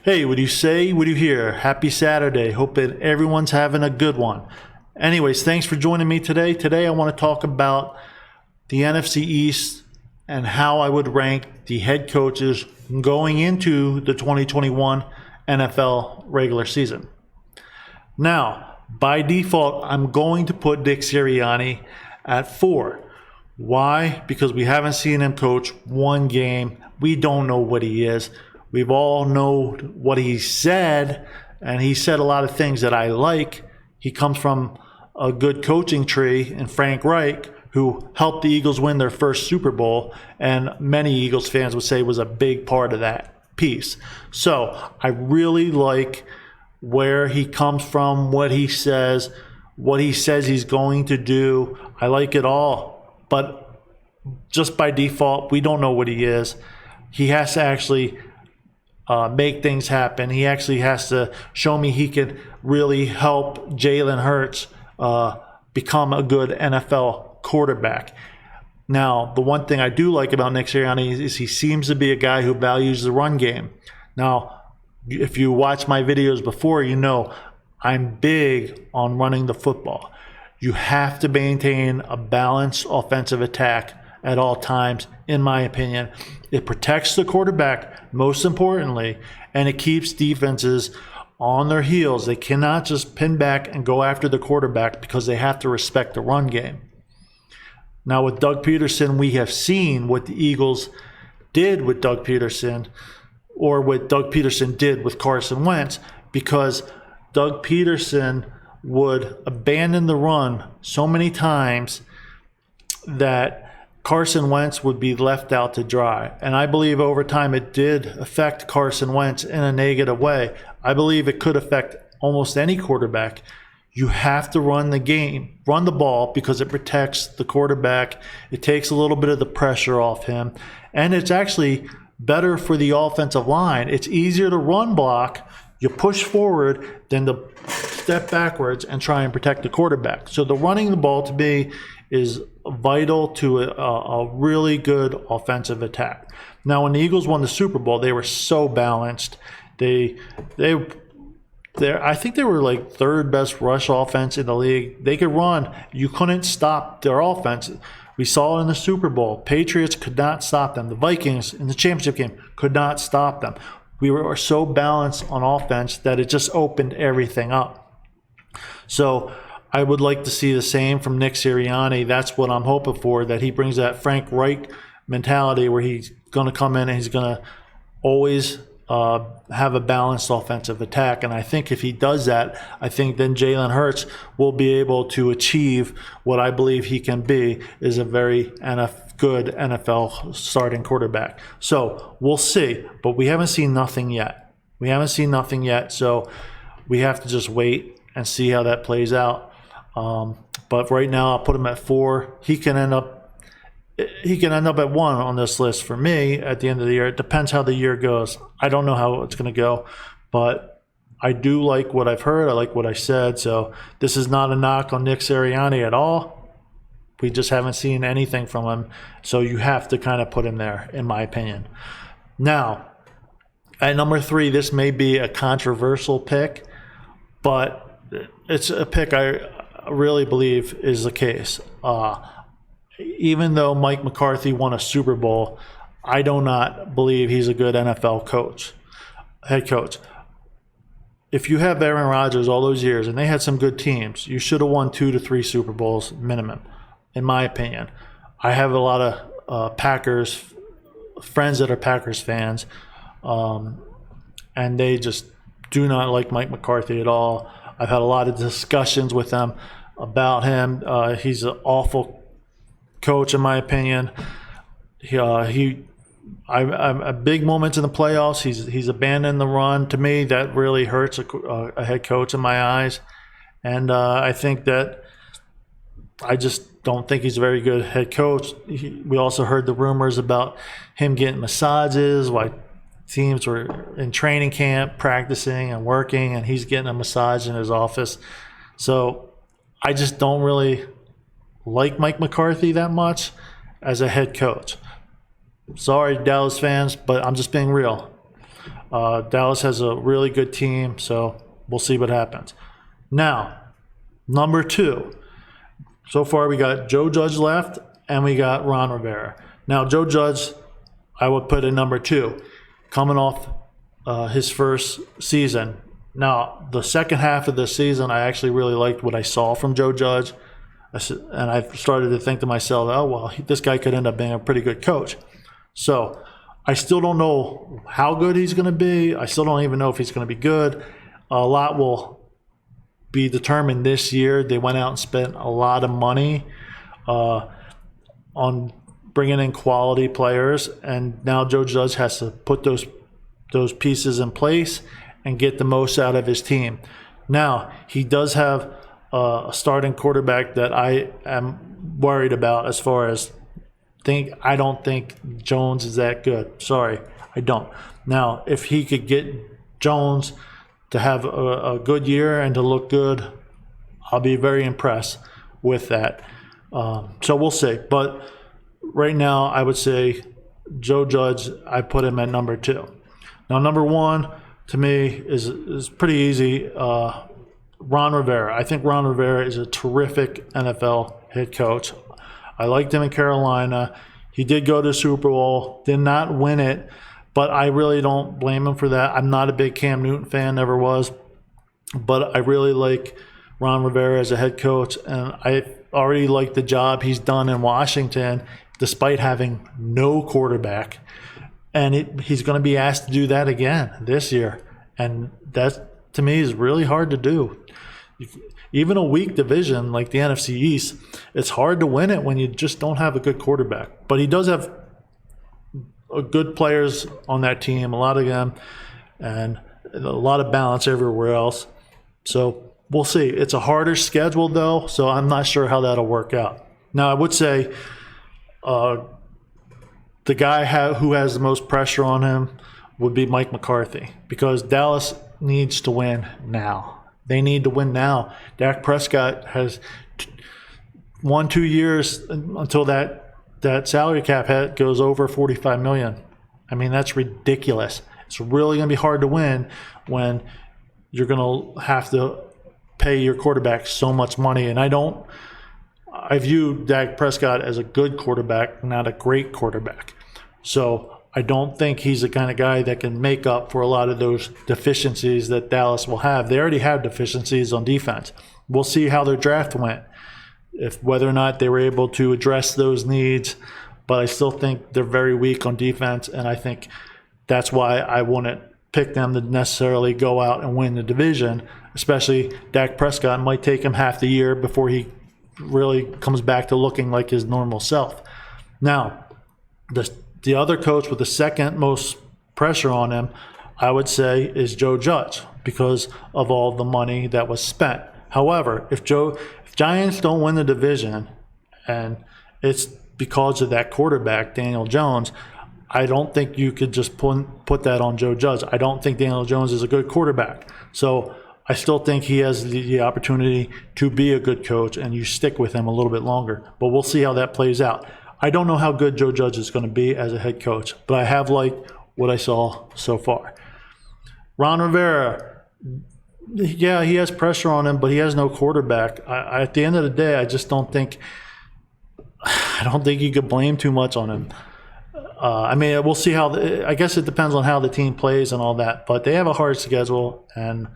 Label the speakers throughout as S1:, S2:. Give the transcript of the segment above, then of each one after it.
S1: Hey, what do you say? What do you hear? Happy Saturday. Hope that everyone's having a good one. Anyways, thanks for joining me today. Today I want to talk about the NFC East and how I would rank the head coaches going into the 2021 NFL regular season. Now, by default, I'm going to put Nick Sirianni at 4. Why? Because we haven't seen him coach one game. We don't know what he is. We've all known what he said, and he said a lot of things that I like. He comes from a good coaching tree in Frank Reich, who helped the Eagles win their first Super Bowl, and many Eagles fans would say was a big part of that piece. So I really like where he comes from, what he says he's going to do. I like it all, but just by default, we don't know what he is. He has to actually make things happen. He actually has to show me he can really help Jalen Hurts become a good NFL quarterback. Now, the one thing I do like about Nick Sirianni is he seems to be a guy who values the run game. Now, if you watch my videos before, you know I'm big on running the football. You have to maintain a balanced offensive attack at all times, in my opinion. It protects the quarterback, most importantly, and it keeps defenses on their heels. They cannot just pin back and go after the quarterback because they have to respect the run game. Now, with Doug Pederson, we have seen what the Eagles did with Doug Pederson, or what Doug Pederson did with Carson Wentz, because Doug Pederson would abandon the run so many times that Carson Wentz would be left out to dry. And I believe over time it did affect Carson Wentz in a negative way. I believe it could affect almost any quarterback. You have to run the game, run the ball, because it protects the quarterback. It takes a little bit of the pressure off him. And it's actually better for the offensive line. It's easier to run block. You push forward than to step backwards and try and protect the quarterback. So the running the ball, to me, is vital to a really good offensive attack. Now, when the Eagles won the Super Bowl, they were so balanced. I think they were like third best rush offense in the league. They could run. You couldn't stop their offense. We saw it in the Super Bowl. Patriots could not stop them. The Vikings in the championship game could not stop them. We were so balanced on offense that it just opened everything up. So I would like to see the same from Nick Sirianni. That's what I'm hoping for, that he brings that Frank Reich mentality where he's going to come in and he's going to always have a balanced offensive attack. And I think if he does that, I think then Jalen Hurts will be able to achieve what I believe he can be, is a very good NFL starting quarterback. So we'll see, but we haven't seen nothing yet. So we have to just wait and see how that plays out. But right now I'll put him at 4. He can end up at 1 on this list for me at the end of the year. It depends how the year goes. I don't know how it's going to go, but I do like what I've heard. I like what I said. So this is not a knock on Nick Sirianni at all. We just haven't seen anything from him. So you have to kind of put him there, in my opinion. Now, at number 3, this may be a controversial pick, but it's a pick I really believe is the case. Even though Mike McCarthy won a Super Bowl, I do not believe he's a good NFL head coach. If you have Aaron Rodgers all those years, and they had some good teams, you should have won 2 to 3 Super Bowls minimum, in my opinion. I have a lot of Packers friends that are Packers fans, and they just do not like Mike McCarthy at all. I've had a lot of discussions with them about him. He's an awful coach, in my opinion. Big moments in the playoffs, he's abandoned the run. To me, that really hurts a head coach in my eyes. And I think that I just don't think he's a very good head coach. We also heard the rumors about him getting massages while teams were in training camp practicing and working, and he's getting a massage in his office. So I just don't really like Mike McCarthy that much as a head coach. Sorry, Dallas fans, but I'm just being real. Dallas has a really good team, so we'll see what happens. Now, number 2. So far, we got Joe Judge left, and we got Ron Rivera. Now, Joe Judge, I would put in number 2, coming off his first season. Now, the second half of the season, I actually really liked what I saw from Joe Judge. And I started to think to myself, oh, well, this guy could end up being a pretty good coach. So I still don't know how good he's going to be. I still don't even know if he's going to be good. A lot will be determined this year. They went out and spent a lot of money on bringing in quality players, and now Joe Judge has to put those pieces in place and get the most out of his team. Now, he does have a starting quarterback that I am worried about as far as I don't think Jones is that good. Sorry, I don't. Now, if he could get Jones to have a good year and to look good, I'll be very impressed with that. So we'll see. But right now, I would say Joe Judge, I put him at number 2. Now, number 1 to me is pretty easy. Ron Rivera. I think Ron Rivera is a terrific NFL head coach. I liked him in Carolina. He did go to the Super Bowl, did not win it, but I really don't blame him for that. I'm not a big Cam Newton fan, never was, but I really like Ron Rivera as a head coach, and I already like the job he's done in Washington despite having no quarterback. And he's going to be asked to do that again this year, and that, to me, is really hard to do. Even a weak division like the NFC East, it's hard to win it when you just don't have a good quarterback. But he does have good players on that team, a lot of them, and a lot of balance everywhere else. So we'll see. It's a harder schedule, though, so I'm not sure how that'll work out. Now, I would say the guy who has the most pressure on him would be Mike McCarthy, because Dallas needs to win now. They need to win now. Dak Prescott has 1-2 years until that salary cap goes over $45 million. I mean, that's ridiculous. It's really going to be hard to win when you're going to have to pay your quarterback so much money. And I view Dak Prescott as a good quarterback, not a great quarterback. So I don't think he's the kind of guy that can make up for a lot of those deficiencies that Dallas will have. They already have deficiencies on defense. We'll see how their draft went, whether or not they were able to address those needs. But I still think they're very weak on defense, and I think that's why I wouldn't pick them to necessarily go out and win the division, especially Dak Prescott. Might take him half the year before he really comes back to looking like his normal self. Now, the other coach with the second most pressure on him, I would say, is Joe Judge, because of all the money that was spent. However, if Giants don't win the division, and it's because of that quarterback, Daniel Jones, I don't think you could just put that on Joe Judge. I don't think Daniel Jones is a good quarterback. So I still think he has the opportunity to be a good coach, and you stick with him a little bit longer. But we'll see how that plays out. I don't know how good Joe Judge is going to be as a head coach, but I have liked what I saw so far. Ron Rivera, yeah, he has pressure on him, but he has no quarterback. At the end of the day, I don't think you could blame too much on him. I mean, we'll see how. I guess it depends on how the team plays and all that, but they have a hard schedule, and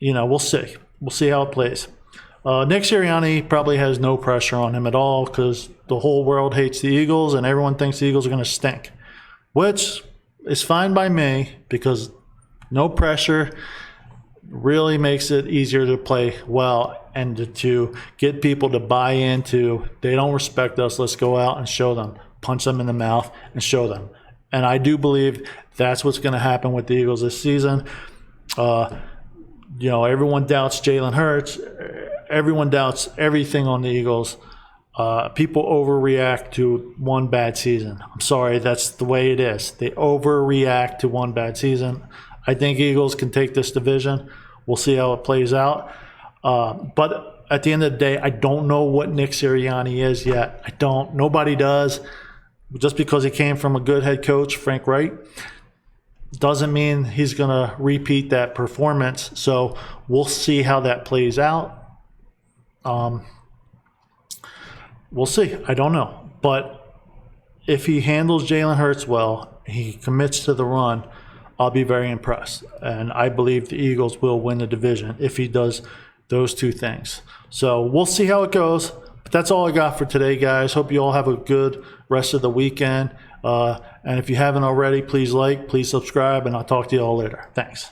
S1: we'll see. We'll see how it plays. Nick Sirianni probably has no pressure on him at all, because the whole world hates the Eagles and everyone thinks the Eagles are going to stink, which is fine by me, because no pressure really makes it easier to play well and to get people to buy into, they don't respect us, let's go out and show them, punch them in the mouth and show them. And I do believe that's what's going to happen with the Eagles this season. Everyone doubts Jalen Hurts. Everyone doubts everything on the Eagles. People overreact to one bad season. I'm sorry, that's the way it is. They overreact to one bad season. I think Eagles can take this division. We'll see how it plays out. But at the end of the day, I don't know what Nick Sirianni is yet. I don't. Nobody does. Just because he came from a good head coach, Frank Wright, Doesn't mean he's going to repeat that performance. So we'll see how that plays out. We'll see. I don't know. But if he handles Jalen Hurts well, he commits to the run, I'll be very impressed. And I believe the Eagles will win the division if he does those two things. So we'll see how it goes. But that's all I got for today, guys. Hope you all have a good rest of the weekend. And if you haven't already, please like, please subscribe, and I'll talk to you all later. Thanks.